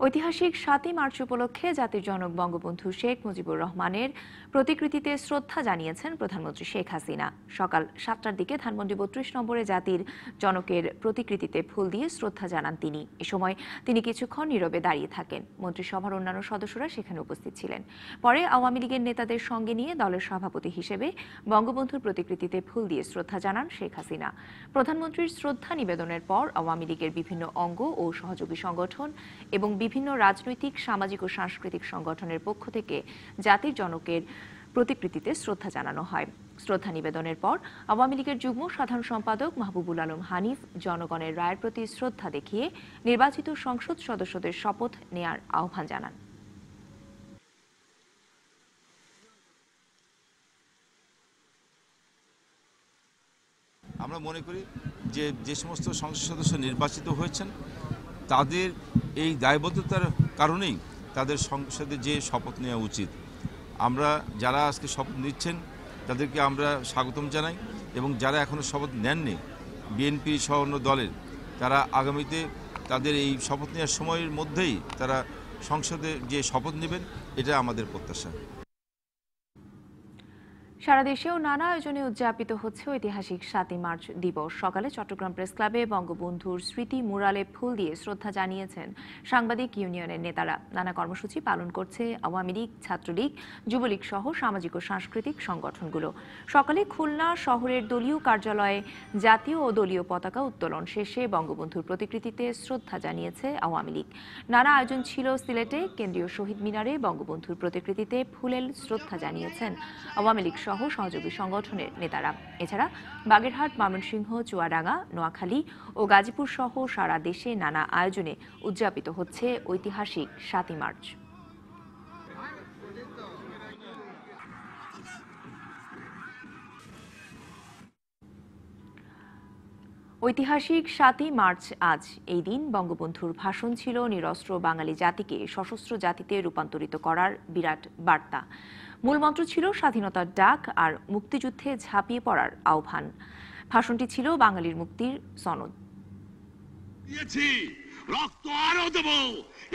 ঐতিহাসিক ৭ই মার্চ উপলক্ষে জাতির জনক বঙ্গবন্ধু শেখ মুজিবুর রহমানের প্রতিকৃতিতে শ্রদ্ধা জানিয়েছেন প্রধানমন্ত্রী শেখ হাসিনা। সকাল ৭টার দিকে ধানমন্ডি ৩২ নম্বরে জাতির জনকের প্রতিকৃতিতে ফুল দিয়ে শ্রদ্ধা জানান তিনি। এ সময় তিনি কিছুক্ষণ নীরবে দাঁড়িয়ে থাকেন। মন্ত্রিসভার অন্যান্য সদস্যরা সেখানে উপস্থিত ছিলেন। পরে আওয়ামী লীগের নেতাদের সঙ্গে নিয়ে দলের সভাপতি হিসেবে বঙ্গবন্ধুর প্রতিকৃতিতে ফুল দিয়ে শ্রদ্ধা জানান শেখ হাসিনা। প্রধানমন্ত্রীর শ্রদ্ধা নিবেদনের পর আওয়ামী লীগের বিভিন্ন অঙ্গ ও সহযোগী সংগঠন এবং বিভিন্ন রাজনৈতিক, সামাজিক ও সাংস্কৃতিক সংগঠনের পক্ষ থেকে জাতির জনকের প্রতিকৃতিতে শ্রদ্ধা জানানো হয়। শ্রদ্ধা নিবেদনের পর আওয়ামী লীগের যুগ্ম সাধারণ সম্পাদক মাহবুবুল আলম হানিফ জনগণের রায়ের প্রতি শ্রদ্ধা দেখিয়ে নির্বাচিত সংসদ সদস্যদের শপথ নেয়ার আহ্বান জানান। আমরা মনে করি যে সমস্ত সংসদ সদস্য নির্বাচিত হয়েছেন তাদের এই দায়বদ্ধতার কারণেই তাদের সংসদে যে শপথ নেওয়া উচিত। আমরা যারা আজকে শপথ নিচ্ছেন তাদেরকে আমরা স্বাগতম জানাই, এবং যারা এখনও শপথ নেননি বিএনপি সহ অন্য দলের, তারা আগামীতে তাদের এই শপথ নেওয়ার সময়ের মধ্যেই তারা সংসদে যে শপথ নেবেন, এটা আমাদের প্রত্যাশা। সারা দেশেও নানা আয়োজনে উদযাপিত হচ্ছে ঐতিহাসিক ৭ই মার্চ দিবস। সকালে চট্টগ্রাম প্রেস ক্লাবে বঙ্গবন্ধুর স্মৃতি মুরালে ফুল দিয়ে শ্রদ্ধা জানিয়েছেন সাংবাদিক ইউনিয়নের নেতারা। নানা কর্মসূচি পালন করছে আওয়ামী লীগ, ছাত্রলীগ, যুবলীগ সহ সামাজিক ও সাংস্কৃতিক সংগঠনগুলো। সকালে খুলনা শহরের দলীয় কার্যালয়ে জাতীয় ও দলীয় পতাকা উত্তোলন শেষে বঙ্গবন্ধুর প্রতিকৃতিতে শ্রদ্ধা জানিয়েছে আওয়ামী লীগ। নানা আয়োজন ছিল সিলেটে। কেন্দ্রীয় শহীদ মিনারে বঙ্গবন্ধুর প্রতিকৃতিতে ফুলেল শ্রদ্ধা জানিয়েছেন আওয়ামী লীগ সহ সহযোগী সংগঠনের নেতারা। এছাড়া বাগেরহাট, ময়মনসিংহ, চুয়াডাঙ্গা, নোয়াখালী ও গাজীপুর সহ সারা দেশে নানা আয়োজনে উদযাপিত হচ্ছে ঐতিহাসিক ৭ই মার্চ। ঐতিহাসিক ৭ই মার্চ আজ। এই দিন বঙ্গবন্ধুর ভাষণ ছিল নিরস্ত্র বাঙালি জাতিকে সশস্ত্র জাতিতে রূপান্তরিত করার বিরাট বার্তা। মূলমন্ত্র ছিল স্বাধীনতার ডাক আর মুক্তিযুদ্ধে ঝাঁপিয়ে পড়ার আহ্বান। ভাষণটি ছিল বাঙালির মুক্তির সনদ। রক্ত আরো দেব,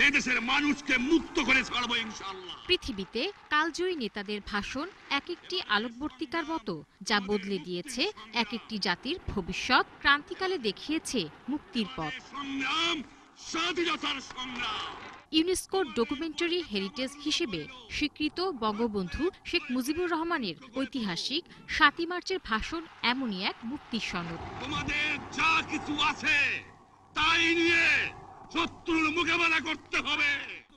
এদেশের মানুষকে মুক্ত করে ছাড়বো ইনশাআল্লাহ। পৃথিবীতে কালজয়ী নেতাদের ভাষণ এক একটি আলোকবর্তিকার মতো, যা বদলে দিয়েছে এক একটি জাতির ভবিষ্যৎ, ক্রান্তিকালে দেখিয়েছে মুক্তির পথ। সংগ্রাম, স্বাধীনতার সংগ্রাম। ইউনেস্কোর ডকুমেন্টারি হেরিটেজ হিসেবে স্বীকৃত বঙ্গবন্ধু শেখ মুজিবুর রহমানের ঐতিহাসিক ৭ই মার্চের ভাষণ এমনই এক মুক্তির সনদ। তোমাদের যা কিছু আছে তাই নিয়ে শত্রুর মোকাবেলা করতে হবে।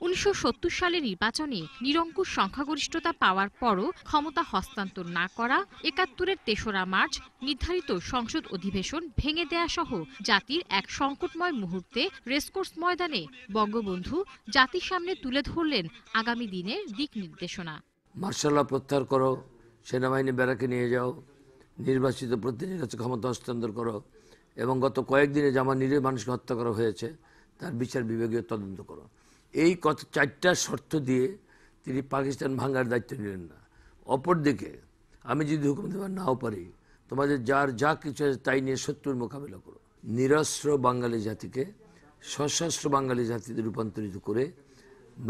১৯৭০ সালের নির্বাচনে নিরঙ্কুশ সংখ্যাগরিষ্ঠতা পাওয়ার পরও ক্ষমতা হস্তান্তর না করা, ৭১-এর ৩রা মার্চ নির্ধারিত সংসদ অধিবেশন ভেঙে দেয়া সহ জাতির এক সংকটময় মুহূর্তে রেসকোর্স ময়দানে বঙ্গবন্ধু জাতির সামনে তুলে ধরলেন আগামী দিনের দিক নির্দেশনা। মার্শাল ল প্রত্যাহার করো, সেনাবাহিনী ব্যারাকে নিয়ে যাও, নির্বাচিত প্রতিনিধির কাছে ক্ষমতা হস্তান্তর করো, এবং গত কয়েকদিনে যে আমার নিরীহ মানুষকে হত্যা করা হয়েছে তার বিচার বিভাগীয় তদন্ত করো। এই কত 4টা শর্ত দিয়ে তিনি পাকিস্তান ভাঙার দায়িত্ব নিলেন না। অপরদিকে আমি যদি হুকুম দেওয়া নাও পারি, তোমাদের যার যা কিছু আছে তাই নিয়ে শত্রুর মোকাবিলা করো। নিরস্ত্র বাঙালি জাতিকে সশস্ত্র বাঙালি জাতিতে রূপান্তরিত করে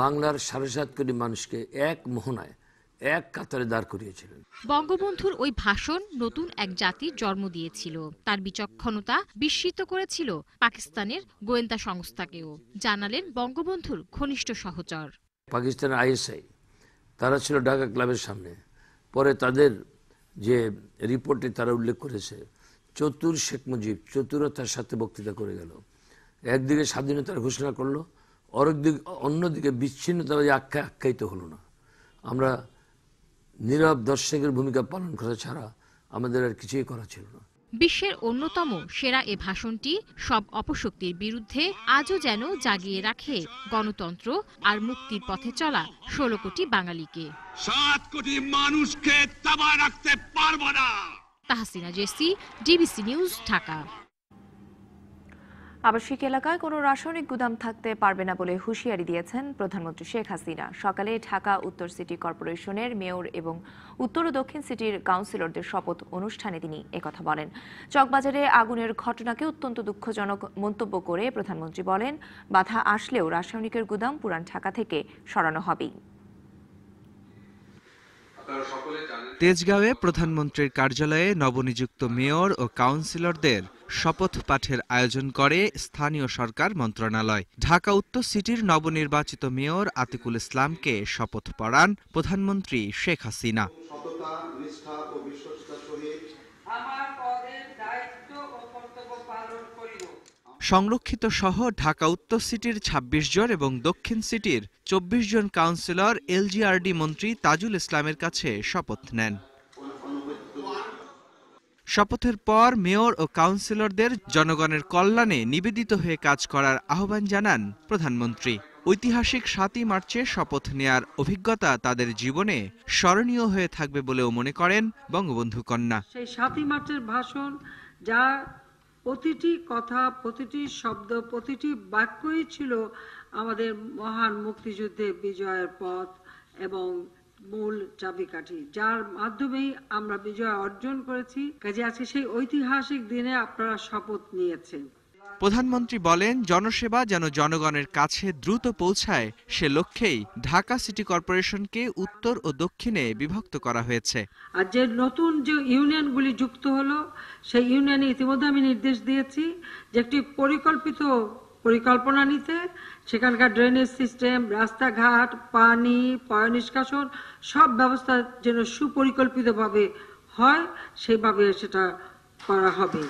বাংলার ৭.৫ কোটি মানুষকে এক মোহনায়, এক কাতারে দাঁড় করিয়েছিলেন। বঙ্গবন্ধুর ওই ভাষণ নতুন এক জাতির জন্ম দিয়েছিল। তার বিচক্ষণতা বিস্মিত করেছিল পাকিস্তানের গোয়েন্দা সংস্থাকেও, জানালেন বঙ্গবন্ধুর ঘনিষ্ঠ সহচর। পাকিস্তানের আইএসআই তারা ছিল ঢাকা ক্লাবের সামনে। পরে তাদের যে রিপোর্টে তারা উল্লেখ করেছে, চতুর শেখ মুজিব চতুরতার সাথে বক্তৃতা করে গেল। একদিকে স্বাধীনতার ঘোষণা করলো, অন্যদিকে বিচ্ছিন্নতাবাদী আখ্যায়িত হলো না। আমরা নীরব দর্শকের ভূমিকা পালন করা ছাড়া আমাদের আর কিছুই করা ছিল না। বিশ্বের অন্যতম সেরা এ ভাষণটি সব অপশক্তির বিরুদ্ধে আজও যেন জাগিয়ে রাখে গণতন্ত্র আর মুক্তির পথে চলা ১৬ কোটি বাঙালিকে। ৭ কোটি মানুষকে দাবা রাখতে পারবো না। তাহসিনা জেসি, ডিবিসি নিউজ, ঢাকা। আবাসিক এলাকায় কোনো রাসায়নিক গুদাম থাকতে পারবে না বলে হুঁশিয়ারি দিয়েছেন প্রধানমন্ত্রী শেখ হাসিনা। সকালে ঢাকা উত্তর সিটি কর্পোরেশনের মেয়র এবং উত্তর ও দক্ষিণ সিটির কাউন্সিলরদের শপথ অনুষ্ঠানে তিনি একথা বলেন। চকবাজারে আগুনের ঘটনাকে অত্যন্ত দুঃখজনক মন্তব্য করে প্রধানমন্ত্রী বলেন, বাধা আসলেও রাসায়নিকের গুদাম পুরান ঢাকা থেকে সরানো হবেই। তেজগাঁওয়ে প্রধানমন্ত্রীর কার্যালয়ে নবনিযুক্ত মেয়র ও কাউন্সিলরদের শপথ পাঠের আয়োজন করে স্থানীয় সরকার মন্ত্রণালয়। ঢাকা উত্তর সিটির নবনির্বাচিত মেয়র আতিকুল ইসলামকে শপথ পড়ান প্রধানমন্ত্রী শেখ হাসিনা। সংরক্ষিত সহ ঢাকা উত্তর সিটির ২৬ জন এবং দক্ষিণ সিটির ২৪ জন কাউন্সিলর এলজিআরডি মন্ত্রী তাজুল ইসলামের কাছে শপথ নেন। শপথের পর মেয়র ও কাউন্সিলরদের জনগণের কল্যাণে নিবেদিত হয়ে কাজ করার আহ্বান জানান প্রধানমন্ত্রী। ঐতিহাসিক ৭ই মার্চে শপথ নেয়ার অভিজ্ঞতা তাদের জীবনে স্মরণীয় হয়ে থাকবে বলেও মনে করেন বঙ্গবন্ধু কন্যা। সেই ৭ই মার্চের ভাষণ, যা প্রতিটি কথা, প্রতিটি শব্দ, প্রতিটি বাক্যই ছিল আমাদের মহান মুক্তিযুদ্ধে বিজয়ের পথ এবং মূল চাবিকাঠি, যার মাধ্যমেই আমরা বিজয় অর্জন করেছি। কাজে আজকে সেই ঐতিহাসিক দিনে আপনারা শপথ নিয়েছেন। প্রধানমন্ত্রী বলেন, জনসেবা যেন জনগণের কাছে দ্রুত পৌঁছায় সে লক্ষ্যেই ঢাকা সিটি কর্পোরেশনকে উত্তর ও দক্ষিণে বিভক্ত করা হয়েছে। আর যে নতুন যে ইউনিয়নগুলি যুক্ত হলো, সেই ইউনিয়নে ইতিমধ্যে আমি নির্দেশ দিয়েছি যে একটি পরিকল্পনা নিতে, সেখানকার ড্রেনেজ সিস্টেম, রাস্তাঘাট, পানি, পয় নিষ্কাশন সব ব্যবস্থা যেন সুপরিকল্পিতভাবে হয়, সেভাবে সেটা করা হবে।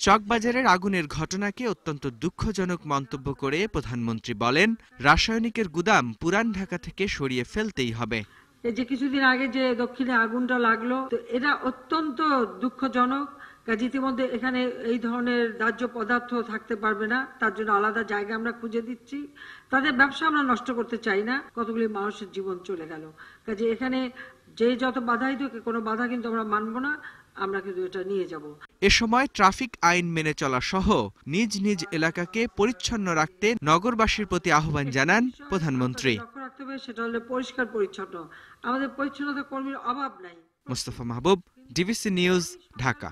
চকবাজারের আগুনের ঘটনাকে অত্যন্ত দুঃখজনক মন্তব্য করে প্রধানমন্ত্রী বলেন, রাসায়নিকের গুদাম পুরান ঢাকা থেকে সরিয়ে ফেলতেই হবে। এই যে কিছুদিন আগে যে দক্ষিণে আগুনটা লাগলো, তো এটা অত্যন্ত দুঃখজনক। কাজে ইতিমধ্যে এখানে এই ধরনের দাহ্য পদার্থ থাকতে পারবে না, তার জন্য আলাদা জায়গা আমরা খুঁজে দিচ্ছি। তাদের ব্যবসা আমরা নষ্ট করতে চাই না, কতগুলি মানুষের জীবন চলে গেল। কাজে এখানে যে যত বাধাই দিক, কোনো বাধা কিন্তু আমরা মানব না, আমরা কিন্তু এটা নিয়ে যাব। এ সময় ট্রাফিক আইন মেনে চলা সহ নিজ নিজ এলাকাকে পরিচ্ছন্ন রাখতে নগরবাসীর প্রতি আহ্বান জানান প্রধানমন্ত্রী। লক্ষ্য রাখতে হবে সেটা হলো পরিষ্কার পরিচ্ছন্ন। আমাদের পরিচ্ছন্নতা কর্মীর অভাব নাই। মোস্তফা মাহবুব, ডিবিসি নিউজ, ঢাকা।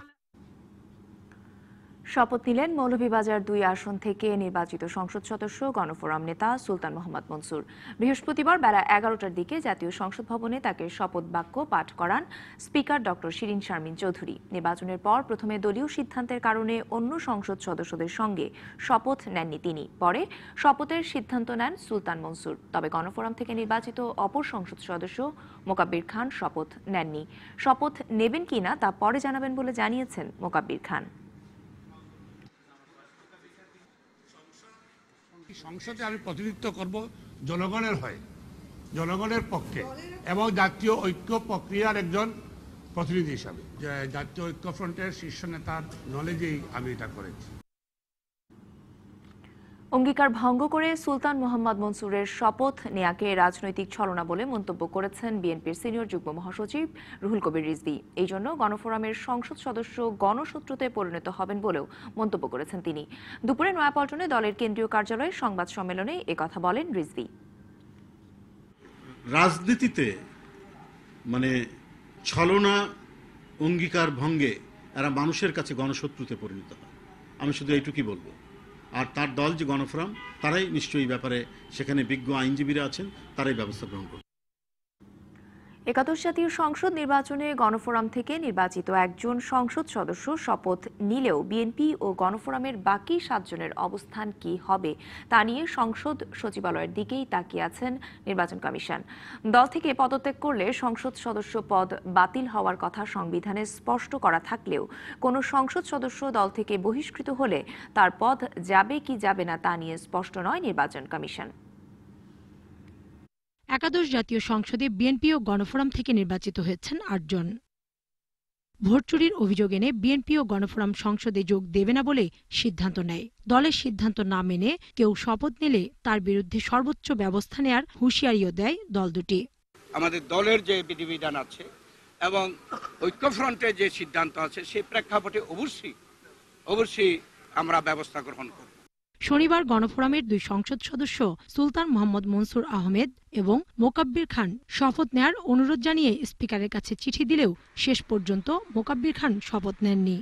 শপথ নিলেন মৌলভীবাজার ২ আসন থেকে নির্বাচিত সংসদ সদস্য গণফোরাম নেতা সুলতান মোহাম্মদ মনসুর। বৃহস্পতিবার বেলা ১১টার দিকে জাতীয় সংসদ ভবনে তাকে শপথ বাক্য পাঠ করান স্পিকার ডক্টর শিরিন শারমিন চৌধুরী। নির্বাচনের পর প্রথমে দলীয় সিদ্ধান্তের কারণে অন্য সংসদ সদস্যদের সঙ্গে শপথ নেননি তিনি, পরে শপথের সিদ্ধান্ত নেন সুলতান মনসুর। তবে গণফোরাম থেকে নির্বাচিত অপর সংসদ সদস্য মোকাব্বির খান শপথ নেননি। শপথ নেবেন কিনা তা পরে জানাবেন বলে জানিয়েছেন মোকাব্বির খান। সংসদে আমি প্রতিনিধিত্ব করব জনগণের হয়ে, জনগণের পক্ষে এবং জাতীয় ঐক্য প্রক্রিয়ার একজন প্রতিনিধি হিসাবে। জাতীয় ঐক্য ফ্রন্টের শীর্ষ নেতার নলেজেই আমি এটা করেছি। অঙ্গীকার ভঙ্গ করে সুলতান মোহাম্মদ মনসুরের শপথ নেয়াকে রাজনৈতিক ছলনা বলে মন্তব্য করেছেন বিএনপির সিনিয়র যুগ্ম মহাসচিব রুহুল কবির রিজভী। এই জন্য গণফোরামের সংসদ সদস্য গণশত্রুতে পরিণত হবেন বলেও মন্তব্য করেছেন তিনি। দুপুরে নয়াপল্টনে দলের কেন্দ্রীয় কার্যালয়ে সংবাদ সম্মেলনে একথা বলেন রিজভী। রাজনীতিতে মানে ছলনা, অঙ্গীকার ভঙ্গে এরা মানুষের কাছে গণশত্রুতে পরিণত হয়। আমি শুধু এইটুকুই বলবো। আর তার দল যে গণফোরাম, তারাই নিশ্চয়ই ব্যাপারে, সেখানে বিজ্ঞ আইনজীবীরা আছেন, তারাই ব্যবস্থা গ্রহণ করবে। একাদশ জাতীয় সংসদ নির্বাচনে গণফোরাম থেকে নির্বাচিত একজন সংসদ সদস্য শপথ নিলেও বিএনপি ও গণফোরামের বাকি 7 জনের অবস্থান কি হবে তা নিয়ে সংসদ সচিবালয়ের দিকেই তাকিয়ে আছেন নির্বাচন কমিশন। দল থেকে পদত্যাগ করলে সংসদ সদস্য পদ বাতিল হওয়ার কথা সংবিধানে স্পষ্ট করা থাকলেও কোনো সংসদ সদস্য দল থেকে বহিষ্কৃত হলে তার পদ যাবে কি যাবে না তা নিয়ে স্পষ্ট নয় নির্বাচন কমিশন। একাদশ জাতীয় সংসদে বিএনপি ও গণফোরাম থেকে নির্বাচিত হয়েছেন 8 জন। ভোট চুরির অভিযোগ এনে বিএনপি ও গণফোরাম সংসদে যোগ দেবে না বলে সিদ্ধান্ত নেয়। দলের সিদ্ধান্ত না মেনে কেউ শপথ নিলে তার বিরুদ্ধে সর্বোচ্চ ব্যবস্থা নেয়ার হুঁশিয়ারিও দেয় দল দুটি। আমাদের দলের যে বিধিবিধান আছে এবং ঐক্যফ্রন্টের যে সিদ্ধান্ত আছে সেই প্রেক্ষাপটে অবশ্যই আমরা ব্যবস্থা গ্রহণ করব। শনিবার গণফোরামের 2 সংসদ সদস্য সুলতান মোহাম্মদ মনসুর আহমেদ এবং মোকাব্বির খান শপথ নেয়ার অনুরোধ জানিয়ে স্পিকারের কাছে চিঠি দিলেও শেষ পর্যন্ত মোকাব্বির খান শপথ নেননি।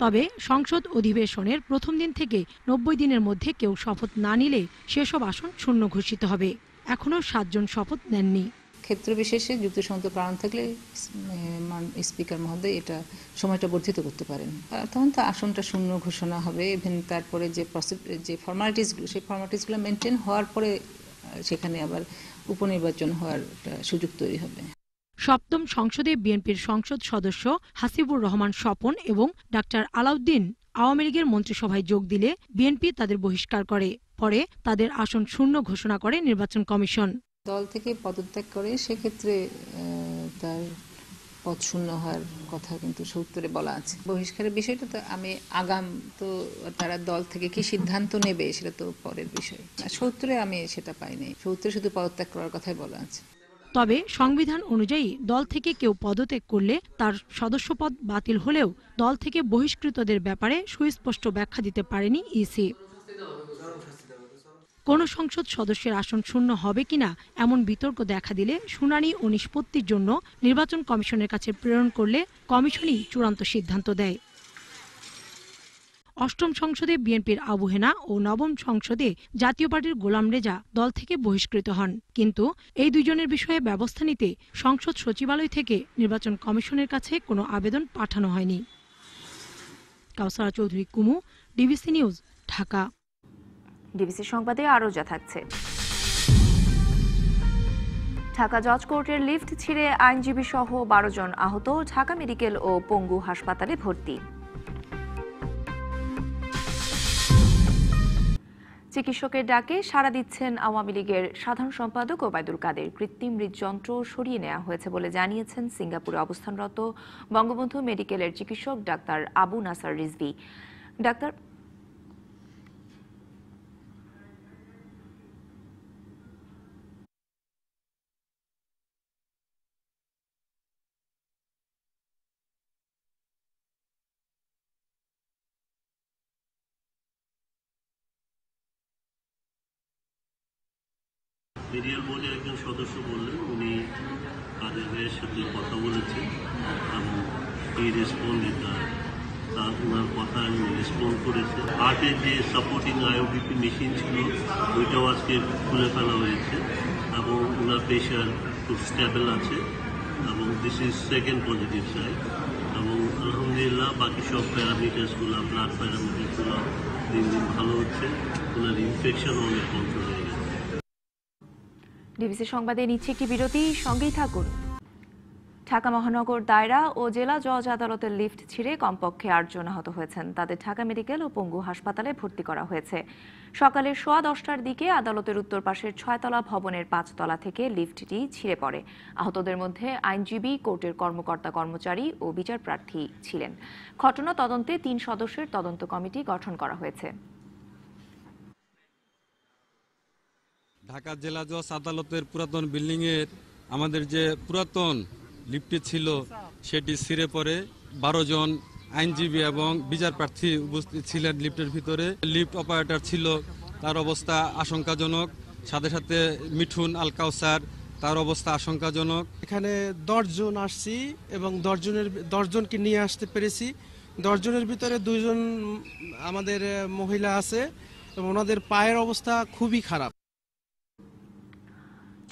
তবে সংসদ অধিবেশনের প্রথম দিন থেকে 90 দিনের মধ্যে কেউ শপথ না নিলে সেসব আসন শূন্য ঘোষিত হবে। এখনও 7 জন শপথ নেননি। ক্ষেত্র বিশেষে যুক্তিসঙ্গত কারণ থাকলে স্পিকার মহোদয় এটা সময়টা বর্ধিত করতে পারেন। তখন তো আসনটা শূন্য ঘোষণা হবে। ইভেন তারপরে যে ফর্মালিটিসগুলো সেই ফর্মালিটিসগুলো মেনটেন হওয়ার পরে সেখানে আবার উপনির্বাচন হওয়ার সুযোগ তৈরি হবে। সপ্তম সংসদে বিএনপির সংসদ সদস্য হাসিবুর রহমান স্বপন এবং ডাক্তার আলাউদ্দিন আওয়ামী লীগের মন্ত্রিসভায় যোগ দিলে বিএনপি তাদের বহিষ্কার করে। পরে তাদের আসন শূন্য ঘোষণা করে নির্বাচন কমিশন। দল থেকে পদত্যাগ করে সেক্ষেত্রে তার পদ শূন্য হওয়ার কথা কিন্তু ৭০-এ বলা আছে। বহিষ্কারের বিষয়টা তো আমি আগাম তো তারা দল থেকে কি সিদ্ধান্ত নেবে সেটা তো পরের বিষয়। ৭০-এ আমি সেটা পাইনি। ৭০-এ শুধু পদত্যাগ করার কথাই বলা আছে। তবে সংবিধান অনুযায়ী দল থেকে কেউ পদত্যাগ করলে তার সদস্যপদ বাতিল হলেও দল থেকে বহিষ্কৃতদের ব্যাপারে সুস্পষ্ট ব্যাখ্যা দিতে পারেনি ইসি। কোন সংসদ সদস্যের আসন শূন্য হবে কিনা এমন বিতর্ক দেখা দিলে শুনানি ও নিষ্পত্তির জন্য নির্বাচন কমিশনের কাছে প্রেরণ করলে কমিশনই চূড়ান্ত সিদ্ধান্ত দেয়। অষ্টম সংসদে বিএনপির আবু হেনা ও নবম সংসদে জাতীয় পার্টির গোলাম রেজা দল থেকে বহিষ্কৃত হন। কিন্তু এই দুইজনের বিষয়ে ব্যবস্থা নিতে সংসদ সচিবালয় থেকে নির্বাচন কমিশনের কাছে কোনো আবেদন পাঠানো হয়নি। কাউসারা চৌধুরী কুমু, ডিবিসি নিউজ, ঢাকা। ডিবিসি সংবাদে আরও যা থাকছে। ঢাকা জজ কোর্টের লিফট ছিঁড়ে আইনজীবী সহ 12 জন আহত, ঢাকা মেডিকেল ও পঙ্গু হাসপাতালে ভর্তি। চিকিৎসকের ডাকে সাড়া দিচ্ছেন আওয়ামী লীগের সাধারণ সম্পাদক ওবায়দুল কাদের। কৃত্রিম হৃদযন্ত্র সরিয়ে নেওয়া হয়েছে বলে জানিয়েছেন সিঙ্গাপুরে অবস্থানরত বঙ্গবন্ধু মেডিকেলের চিকিৎসক ডাক্তার আবু নাসার রিজভী। ডাক্তার মিডিয়াল বোর্ডের একজন সদস্য বললেন উনি কাদের ভাইয়ের সাথে কথা বলেছেন এবং এই রেসপন্ডেড তার ওনার কথা আমি রেসপন্ড করেছে। হার্টের যে সাপোর্টিং আইওবিপি মেশিন ছিল ওইটাও আজকে খুলে ফেলা হয়েছে এবং ওনার প্রেশার খুব স্টেবল আছে এবং this is second positive side এবং আলহামদুলিল্লাহ বাকি সব প্যারামিটার্সগুলো ব্লাড প্যারামিটার্সগুলো দিন দিন ভালো হচ্ছে। ওনার ইনফেকশনও অনেক কন্ট্রোল হয়ে গেছে। ডিবিসি সংবাদে নিচ্ছে একটি বিরতি, সঙ্গেই থাকুন। ঢাকা মহানগর দায়রা ও জেলা জজ আদালতের লিফট ছিঁড়ে কমপক্ষে 8 জন আহত হয়েছেন। তাদের ঢাকা মেডিকেল ও পঙ্গু হাসপাতালে ভর্তি করা হয়েছে। সকালে 10:15টার দিকে আদালতের উত্তর পাশের 6তলা ভবনের 5 তলা থেকে লিফটটি ছিঁড়ে পড়ে। আহতদের মধ্যে আইনজীবী, কোর্টের কর্মকর্তা কর্মচারী ও বিচার প্রার্থী ছিলেন। ঘটনা তদন্তে 3 সদস্যের তদন্ত কমিটি গঠন করা হয়েছে। ঢাকা জেলা জজ আদালতের পুরাতন বিল্ডিংয়ের আমাদের যে পুরাতন লিফটটি ছিল সেটি ছিঁড়ে পড়ে 12 জন আইনজীবী এবং বিচার প্রার্থী উপস্থিত ছিলেন লিফটের ভিতরে। লিফট অপারেটর ছিল, তার অবস্থা আশঙ্কাজনক। সাথে সাথে মিঠুন আল কাউসার, তার অবস্থা আশঙ্কাজনক। এখানে 10 জন আসছি এবং 10 জনকে নিয়ে আসতে পেরেছি। 10 জনের ভিতরে 2 জন আমাদের মহিলা আছে এবং ওনাদের পায়ের অবস্থা খুবই খারাপ।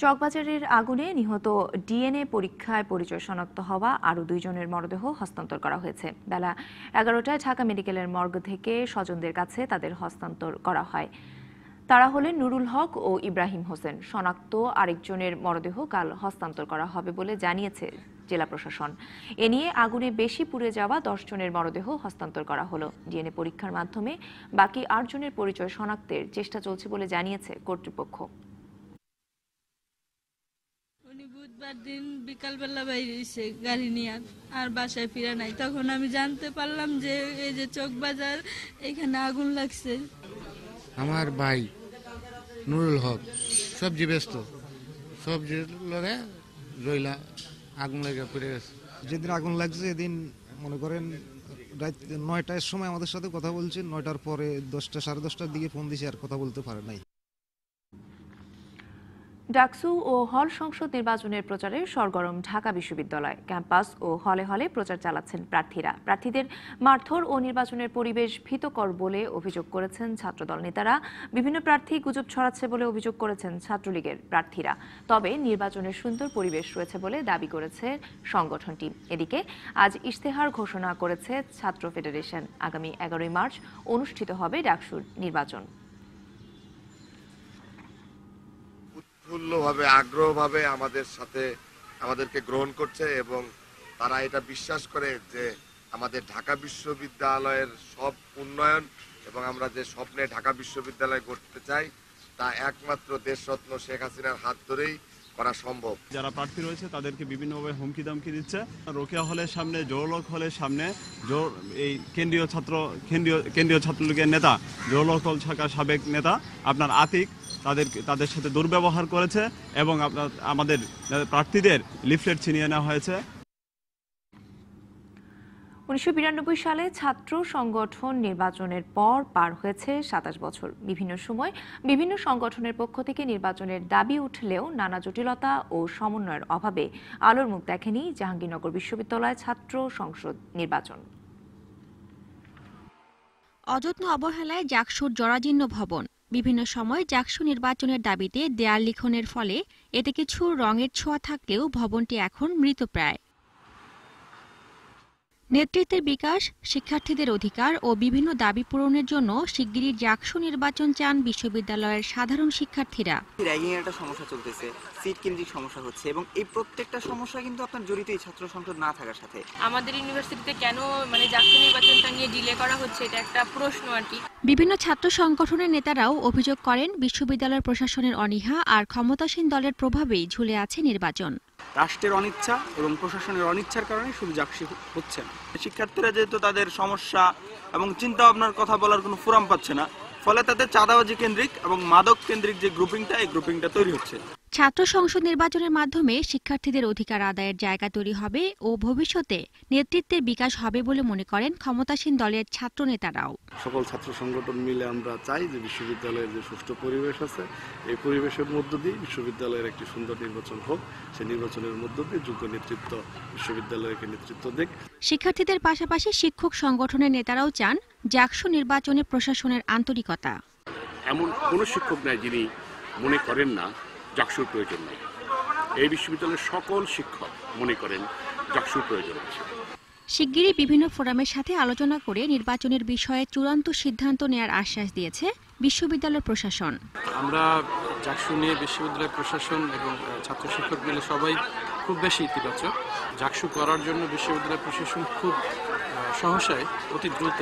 চকবাজারের আগুনে নিহত ডিএনএ পরীক্ষায় পরিচয় শনাক্ত হওয়া আরও 2 জনের মরদেহ হস্তান্তর করা হয়েছে। বেলা 11টায় ঢাকা মেডিকেলের মর্গ থেকে স্বজনদের কাছে তাদের হস্তান্তর করা হয়। তারা হলেন নুরুল হক ও ইব্রাহিম হোসেন। শনাক্ত আরেকজনের মরদেহ কাল হস্তান্তর করা হবে বলে জানিয়েছে জেলা প্রশাসন। এ নিয়ে আগুনে বেশি পুড়ে যাওয়া 10 জনের মরদেহ হস্তান্তর করা হলো। ডিএনএ পরীক্ষার মাধ্যমে বাকি 8 জনের পরিচয় শনাক্তের চেষ্টা চলছে বলে জানিয়েছে কর্তৃপক্ষ। বুধবার দিন বিকালবেলা বাইরেছে গাড়ি নিয়ে, আর বাসায় ফিরে নাই। তখন আমি জানতে পারলাম যে এই যে চকবাজার এখানে আগুন লাগছে। আমার ভাই নুরুল হক সবজি ব্যস্ত, সবজি লগে রইলা আগুন লেগে পড়ে গেছে। যেদিন আগুন লাগছে এদিন মনে করেন রাত 9টার সময় আমাদের সাথে কথা বলছে, 9টার পরে 10টা সাড়ে 10টার দিকে ফোন দিয়েছে, আর কথা বলতে পারে নাই। ডাকসু ও হল সংসদ নির্বাচনের প্রচারে সরগরম ঢাকা বিশ্ববিদ্যালয়। ক্যাম্পাস ও হলে হলে প্রচার চালাচ্ছেন প্রার্থীরা। প্রার্থীদের মারধর ও নির্বাচনের পরিবেশ ভীতকর বলে অভিযোগ করেছেন ছাত্রদল নেতারা। বিভিন্ন প্রার্থী গুজব ছড়াচ্ছে বলে অভিযোগ করেছেন ছাত্রলীগের প্রার্থীরা। তবে নির্বাচনের সুন্দর পরিবেশ রয়েছে বলে দাবি করেছে সংগঠনটি। এদিকে আজ ইশতেহার ঘোষণা করেছে ছাত্র ফেডারেশন। আগামী 11 মার্চ অনুষ্ঠিত হবে ডাকসুর নির্বাচন। উৎফুল্লভাবে আগ্রহভাবে আমাদেরকে গ্রহণ করছে এবং তারা এটা বিশ্বাস করে যে আমাদের ঢাকা বিশ্ববিদ্যালয়ের সব উন্নয়ন এবং আমরা যে স্বপ্নে ঢাকা বিশ্ববিদ্যালয় গড়তে চাই তা একমাত্র দেশরত্ন শেখ হাসিনার হাত ধরেই করা সম্ভব। যারা প্রার্থী রয়েছে তাদেরকে বিভিন্নভাবে হুমকি দামকি দিচ্ছে। রোকেয়া হলের সামনে, জোহরলক হলের সামনে এই কেন্দ্রীয় ছাত্রলীগের নেতা, জোহরলক হল শাখার সাবেক নেতা আপনার আতিক তাদের সাথে দুর্ব্যবহার করেছে এবং আমাদের প্রার্থীদের লিফলেট ছিনিয়ে নেওয়া হয়েছে। 1992 সালে ছাত্র সংগঠন নির্বাচনের পর পার হয়েছে 27 বছর। বিভিন্ন সময় বিভিন্ন সংগঠনের পক্ষ থেকে নির্বাচনের দাবি উঠলেও নানা জটিলতা ও সমন্বয়ের অভাবে আলোর মুখ দেখেনি জাহাঙ্গীরনগর বিশ্ববিদ্যালয় ছাত্র সংসদ নির্বাচন। অযত্ন অবহেলায় জাকসুর জরাজীর্ণ ভবন। বিভিন্ন সময় জাকসু নির্বাচনের দাবিতে দেয়াল লিখনের ফলে এতে কিছু রঙের ছোঁয়া থাকলেও ভবনটি এখন মৃতপ্রায়। নেতৃত্বের বিকাশ, শিক্ষার্থীদের অধিকার ও বিভিন্ন দাবি পূরণের জন্য শিগগিরই জাকসু নির্বাচন চান বিশ্ববিদ্যালয়ের সাধারণ শিক্ষার্থীরা। র্যাগিং এর একটা সমস্যা চলতেছে, সিট কেন্দ্রিক সমস্যা হচ্ছে এবং এই প্রত্যেকটা সমস্যা কিন্তু আপনার জড়িত এই ছাত্র সংসদ না থাকার সাথে। আমাদের ইউনিভার্সিটিতে কেন জাকসু নির্বাচনটা নিয়ে ডিলে করা হচ্ছে, এটা একটা প্রশ্ন আর কি। বিভিন্ন ছাত্র সংগঠনের নেতারাও অভিযোগ করেন বিশ্ববিদ্যালয় প্রশাসনের অনীহা আর ক্ষমতাসীন দলের প্রভাবেই ঝুলে আছে নির্বাচন। রাষ্ট্রের অনিচ্ছা এবং প্রশাসনের অনিচ্ছার কারণে শুধু জাকসু হচ্ছে না। শিক্ষার্থীরা যেহেতু তাদের সমস্যা এবং চিন্তা ভাবনার কথা বলার কোনো ফোরাম পাচ্ছে না, ফলে তাদের চাঁদাবাজি কেন্দ্রিক এবং মাদক কেন্দ্রিক যে গ্রুপিংটা, এই গ্রুপিংটা তৈরি হচ্ছে। ছাত্র সংসদ নির্বাচনের মাধ্যমে শিক্ষার্থীদের অধিকার আদায়ের জায়গা তৈরি হবে ও ভবিষ্যতে নেতৃত্বের বিকাশ হবে বলে মনে করেন ক্ষমতাসীন দলের ছাত্র নেতারাও। সকল ছাত্র সংগঠন মিলে আমরা চাই যে বিশ্ববিদ্যালয়ের যে সুষ্ঠু পরিবেশ আছে, এই পরিবেশের মধ্য দিয়ে বিশ্ববিদ্যালয়ের একটি সুন্দর নির্বাচন হোক। সেই নির্বাচনের মধ্য দিয়ে যোগ্য নেতৃত্ব বিশ্ববিদ্যালয়কে নেতৃত্ব দেখ। শিক্ষার্থীদের পাশাপাশি শিক্ষক সংগঠনের নেতারাও চান জাকসু নির্বাচনে প্রশাসনের আন্তরিকতা। এমন কোন শিক্ষক নাই যিনি মনে করেন না জাকসুর প্রয়োজন নেই। এই বিশ্ববিদ্যালয়ের সকল শিক্ষক মনে করেন জাকসুর প্রয়োজন আছে। শিগগিরই বিভিন্ন ফোরামের সাথে আলোচনা করে নির্বাচনের বিষয়ে চূড়ান্ত সিদ্ধান্ত নেয়ার আশ্বাস দিয়েছে বিশ্ববিদ্যালয় প্রশাসন। আমরা জাকসু নিয়ে বিশ্ববিদ্যালয় প্রশাসন এবং ছাত্র শিক্ষক মিলে সবাই খুব বেশি ইতিবাচক। জাকসু করার জন্য বিশ্ববিদ্যালয় প্রশাসন খুব সহসায় অতি দ্রুত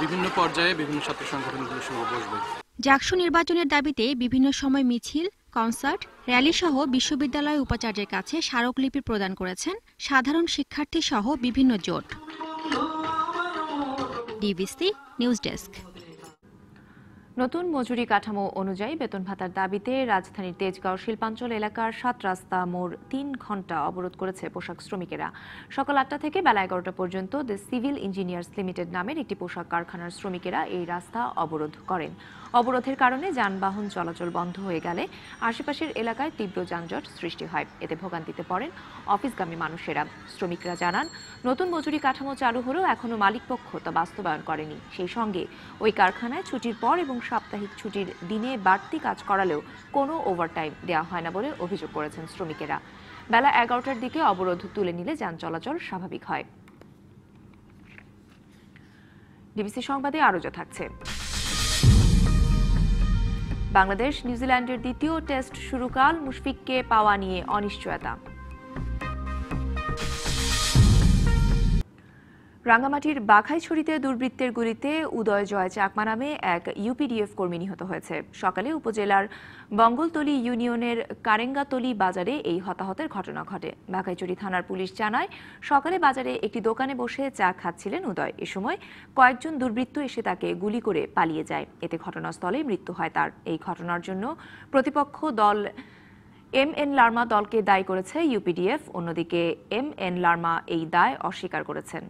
বিভিন্ন পর্যায়ে বিভিন্ন ছাত্র সংগঠনগুলোর সঙ্গে বসবে। জাকসু নির্বাচনের দাবিতে বিভিন্ন সময় মিছিল, কনসার্ট, র্যালি সহ বিশ্ববিদ্যালয় উপাচার্যের কাছে স্মারকলিপি প্রদান করেছেন সাধারণ শিক্ষার্থী সহ বিভিন্ন জোট। DBC news desk. নতুন মজুরি কাঠামো অনুযায়ী বেতন ভাতার দাবিতে রাজধানীর তেজগাঁও শিল্পাঞ্চল এলাকার 7 রাস্তা মোড় 3 ঘণ্টা অবরোধ করেছে পোশাক শ্রমিকেরা। সকাল 8টা থেকে বেলা 11টা পর্যন্ত দ্য সিভিল ইঞ্জিনিয়ার্স লিমিটেড নামের একটি পোশাক কারখানার শ্রমিকেরা এই রাস্তা অবরোধ করেন। অবরোধের কারণে যানবাহন চলাচল বন্ধ হয়ে গেলে আশেপাশের এলাকায় তীব্র যানজট সৃষ্টি হয়। এতে ভোগান্তিতে পড়েন অফিসগামী মানুষেরা। শ্রমিকরা জানান, নতুন মজুরি কাঠামো চালু হলেও এখনও মালিকপক্ষ তা বাস্তবায়ন করেনি। সেই সঙ্গে ওই কারখানায় ছুটির পর এবং সাপ্তাহিক ছুটির দিনে বাড়তি কাজ করালেও কোনো ওভারটাইম দেওয়া হয় না বলে অভিযোগ করেছেন শ্রমিকেরা। বেলা 11টার দিকে অবরোধ তুলে নিলে যান চলাচল স্বাভাবিক হয়। ডিবিসি সংবাদে আরও যা থাকছে। বাংলাদেশ নিউজিল্যান্ডের দ্বিতীয় টেস্ট শুরুকাল, মুশফিককে পাওয়া নিয়ে অনিশ্চয়তা। রাঙ্গামাটির বাঘাইছড়িতে দুর্বৃত্তের গুলিতে উদয় জয় চাকমা নামে এক ইউপিডিএফ কর্মী নিহত হয়েছে। সকালে উপজেলার বঙ্গলতলী ইউনিয়নের কারেঙ্গাতলী বাজারে এই হতাহতের ঘটনা ঘটে। বাঘাইছড়ি থানার পুলিশ জানায়, সকালে বাজারে একটি দোকানে বসে চা খাচ্ছিলেন উদয়। এ সময় কয়েকজন দুর্বৃত্ত এসে তাকে গুলি করে পালিয়ে যায়। এতে ঘটনাস্থলেই মৃত্যু হয় তার। এই ঘটনার জন্য প্রতিপক্ষ দল MN লার্মা দলকে দায়ী করেছে ইউপিডিএফ। অন্যদিকে MN লার্মা এই দায় অস্বীকার করেছেন।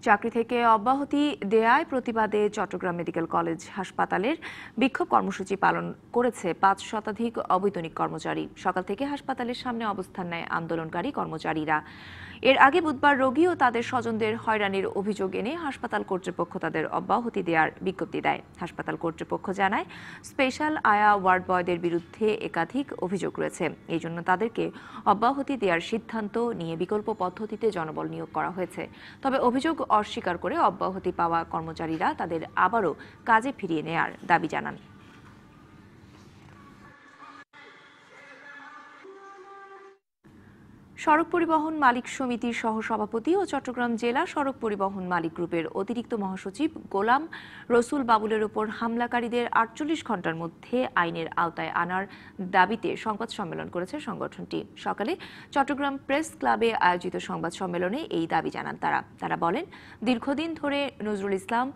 চাকরি থেকে অব্যাহতি দেয়ায় প্রতিবাদে চট্টগ্রাম মেডিকেল কলেজ হাসপাতালের বিক্ষোভ কর্মসূচি পালন করেছে ৫ শতাধিক অবৈতনিক কর্মচারী। সকাল থেকে হাসপাতালের সামনে অবস্থান নেয় আন্দোলনকারী কর্মচারীরা। এর আগে বুধবার রোগী ও তাদের স্বজনদের হয়রানির অভিযোগ এনে হাসপাতাল কর্তৃপক্ষ তাদের অব্যাহতি দেওয়ার বিজ্ঞপ্তি দেয়। হাসপাতাল কর্তৃপক্ষ জানায়, স্পেশাল আয়া ওয়ার্ড বয়দের বিরুদ্ধে একাধিক অভিযোগ রয়েছে। এই জন্য তাদেরকে অব্যাহতি দেওয়ার সিদ্ধান্ত নিয়ে বিকল্প পদ্ধতিতে জনবল নিয়োগ করা হয়েছে। তবে অভিযোগ অস্বীকার করে অব্যাহতি পাওয়া কর্মচারীরা তাদের আবারও কাজে ফিরিয়ে নেয়ার দাবি জানান। সড়ক পরিবহন মালিক সমিতির সহসভাপতি ও চট্টগ্রাম জেলা সড়ক পরিবহন মালিক গ্রুপের অতিরিক্ত মহাসচিব গোলাম রসুল বাবুলের উপর হামলাকারীদের ৪৮ ঘণ্টার মধ্যে আইনের আওতায় আনার দাবিতে সংবাদ সম্মেলন করেছে সংগঠনটি। সকালে চট্টগ্রাম প্রেস ক্লাবে আয়োজিত সংবাদ সম্মেলনে এই দাবি জানান তারা বলেন, দীর্ঘদিন ধরে নজরুল ইসলাম,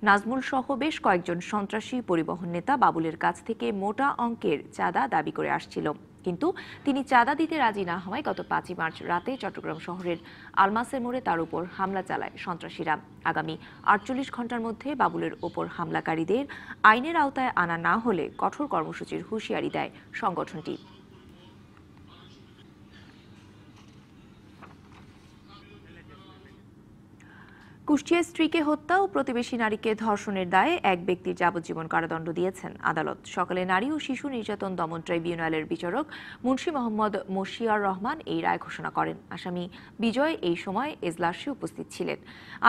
নাজমুল সহ বেশ কয়েকজন সন্ত্রাসী পরিবহন নেতা বাবুলের কাছ থেকে মোটা অঙ্কের চাঁদা দাবি করে আসছিল, কিন্তু তিনি চাঁদা দিতে রাজি না হওয়ায় গত ৫ই মার্চ রাতে চট্টগ্রাম শহরের আলমাসের মোড়ে তার উপর হামলা চালায় সন্ত্রাসীরা। আগামী ৪৮ ঘণ্টার মধ্যে বাবুলের ওপর হামলাকারীদের আইনের আওতায় আনা না হলে কঠোর কর্মসূচির হুঁশিয়ারি দেয় সংগঠনটি। কুষ্টিয়ায় স্ত্রীকে হত্যা ও প্রতিবেশী নারীকে ধর্ষণের দায়ে এক ব্যক্তির যাবজ্জীবন কারাদণ্ড দিয়েছেন আদালত। সকালে নারী ও শিশু নির্যাতন দমন ট্রাইব্যুনালের বিচারক মুন্সি মোহাম্মদ মশিয়ার রহমান এই রায় ঘোষণা করেন। আসামি বিজয় এই সময় এজলাসে উপস্থিত ছিলেন।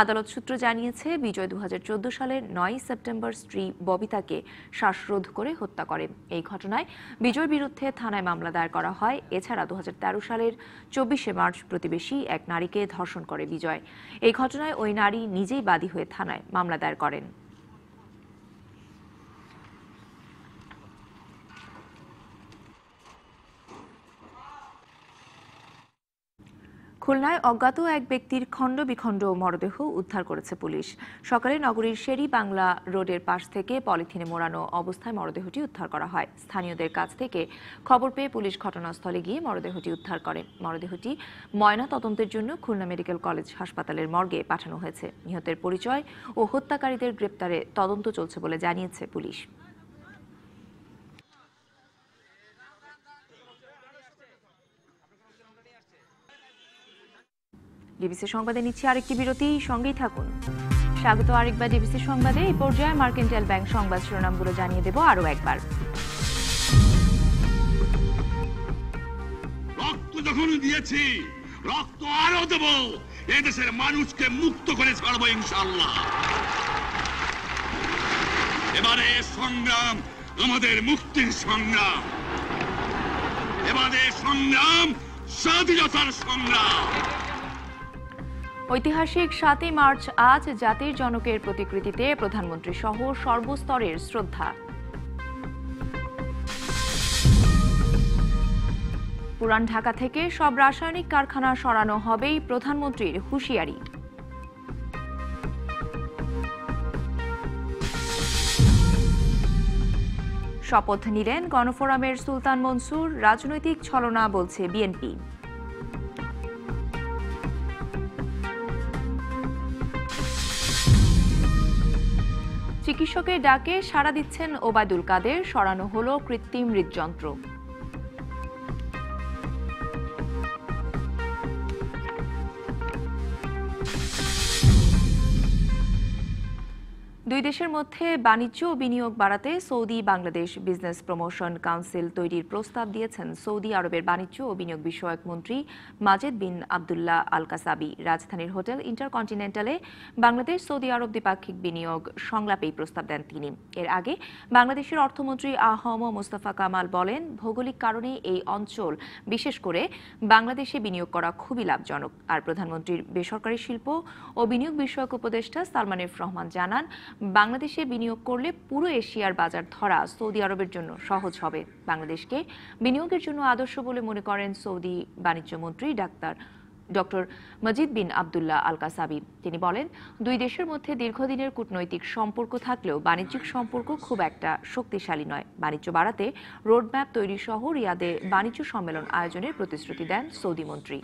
আদালত সূত্র জানিয়েছে, বিজয় ২০১৪ সালের ৯ সেপ্টেম্বর স্ত্রী ববিতাকে শ্বাসরোধ করে হত্যা করেন। এই ঘটনায় বিজয়ের বিরুদ্ধে থানায় মামলা দায়ের করা হয়। এছাড়া ২০১৩ সালের ২৪শে মার্চ প্রতিবেশী এক নারীকে ধর্ষণ করে বিজয়। এই ঘটনায় ওই নারী নিজেই বাদী হয়ে থানায় মামলা দায়ের করেন। খুলনায় অজ্ঞাত এক ব্যক্তির খণ্ড বিখণ্ড মরদেহ উদ্ধার করেছে পুলিশ। সকালে নগরীর শেরি বাংলা রোডের পাশ থেকে পলিথিনে মোড়ানো অবস্থায় মরদেহটি উদ্ধার করা হয়। স্থানীয়দের কাছ থেকে খবর পেয়ে পুলিশ ঘটনাস্থলে গিয়ে মরদেহটি উদ্ধার করে। মরদেহটি ময়না তদন্তের জন্য খুলনা মেডিকেল কলেজ হাসপাতালের মর্গে পাঠানো হয়েছে। নিহতের পরিচয় ও হত্যাকারীদের গ্রেপ্তারে তদন্ত চলছে বলে জানিয়েছে পুলিশ। ডিবিসি সংবাদে নিচ্ছি আরেকটি বিরতি, সঙ্গেই থাকুন। স্বাগত আরেকবার ডিবিসি সংবাদে। এই পর্যায়ে মার্কেন্টাইল ব্যাংক সংবাদ শিরোনামগুলো জানিয়ে দেব আরো একবার। রক্ত যখন দিয়েছি, রক্ত আরো দেব। এদেশের মানুষকে মুক্ত করে ছাড়বো ইনশাআল্লাহ। এবারে সংগ্রাম আমাদের মুক্তির সংগ্রাম, এবারে সংগ্রাম স্বাধীনতার সংগ্রাম। ঐতিহাসিক ৭ই মার্চ আজ জাতির জনকের প্রতিকৃতিতে প্রধানমন্ত্রী সহ সর্বস্তরের শ্রদ্ধা। পুরান ঢাকা থেকে সব রাসায়নিক কারখানা সরানো হবেই, প্রধানমন্ত্রীর হুঁশিয়ারি। শপথ নিলেন গণফোরামের সুলতান মনসুর, রাজনৈতিক ছলনা বলছে বিএনপি। চিকিৎসকের ডাকে সাড়া দিচ্ছেন ওবায়দুল কাদের, সরানো হলো কৃত্রিম হৃদযন্ত্র। দুই দেশের মধ্যে বাণিজ্য ও বিনিয়োগ বাড়াতে Saudi Bangladesh business promotion council তৈরির প্রস্তাব দিয়েছেন সৌদি আরবের বাণিজ্য ও বিনিয়োগ বিষয়ক মন্ত্রী মাজেদ বিন আবদুল্লাহ আল কাসাবি। রাজধানীর হোটেল ইন্টারকন্টিনেন্টালে বাংলাদেশ সৌদি আরব দ্বিপাক্ষিক বিনিয়োগ সংলাপে এই প্রস্তাব দেন তিনি। এর আগে বাংলাদেশের অর্থমন্ত্রী আহম মোস্তফা কামাল বলেন, ভৌগোলিক কারণে এই অঞ্চল বিশেষ করে বাংলাদেশে বিনিয়োগ করা খুবই লাভজনক। আর প্রধানমন্ত্রীর বেসরকারি শিল্প ও বিনিয়োগ বিষয়ক উপদেষ্টা সালমান এফ রহমান জানান, বাংলাদেশে বিনিয়োগ করলে পুরো এশিয়ার বাজার ধরা সৌদি আরবের জন্য সহজ হবে। বাংলাদেশকে বিনিয়োগের জন্য আদর্শ বলে মনে করেন সৌদি বাণিজ্য মন্ত্রী ডক্টর মজিদ বিন আবদুল্লাহ আল কাসাবি। তিনি বলেন, দুই দেশের মধ্যে দীর্ঘদিনের কূটনৈতিক সম্পর্ক থাকলেও বাণিজ্যিক সম্পর্ক খুব একটা শক্তিশালী নয়। বাণিজ্য বাড়াতে রোডম্যাপ তৈরি সহ রিয়াদে বাণিজ্য সম্মেলন আয়োজনের প্রতিশ্রুতি দেন সৌদি মন্ত্রী।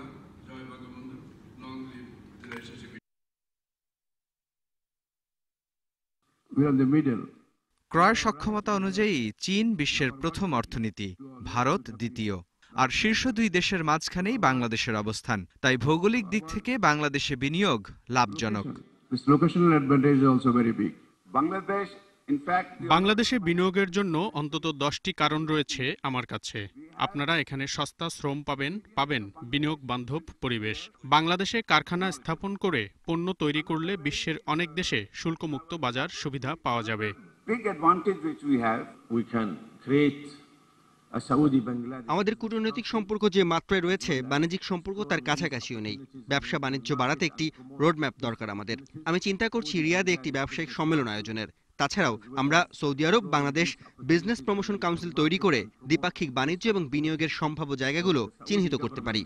ক্রয় সক্ষমতা অনুযায়ী চীন বিশ্বের প্রথম অর্থনীতি, ভারত দ্বিতীয়, আর শীর্ষ দুই দেশের মাঝখানেই বাংলাদেশের অবস্থান। তাই ভৌগোলিক দিক থেকে বাংলাদেশে বিনিয়োগ লাভজনক। বাংলাদেশে বিনিয়োগের জন্য অন্তত 10টি কারণ রয়েছে আমার কাছে। আপনারা এখানে সস্তা শ্রম পাবেন বিনিয়োগ বান্ধব পরিবেশ। বাংলাদেশে কারখানা স্থাপন করে পণ্য তৈরি করলে বিশ্বের অনেক দেশে শুল্কমুক্ত বাজার সুবিধা পাওয়া যাবে। আমাদের কূটনৈতিক সম্পর্ক যে মাত্রায় রয়েছে, বাণিজ্যিক সম্পর্ক তার কাছাকাছিও নেই। ব্যবসা বাণিজ্য বাড়াতে একটি রোডম্যাপ দরকার আমাদের। আমি চিন্তা করছি রিয়াদে একটি ব্যবসায়িক সম্মেলন আয়োজনের। তাছাড়াও আমরা সৌদি আরব বাংলাদেশ বিজনেস প্রমোশন কাউন্সিল তৈরি করে দ্বিপাক্ষিক বাণিজ্য এবং বিনিয়োগের সম্ভাব্য জায়গাগুলো চিহ্নিত করতে পারি।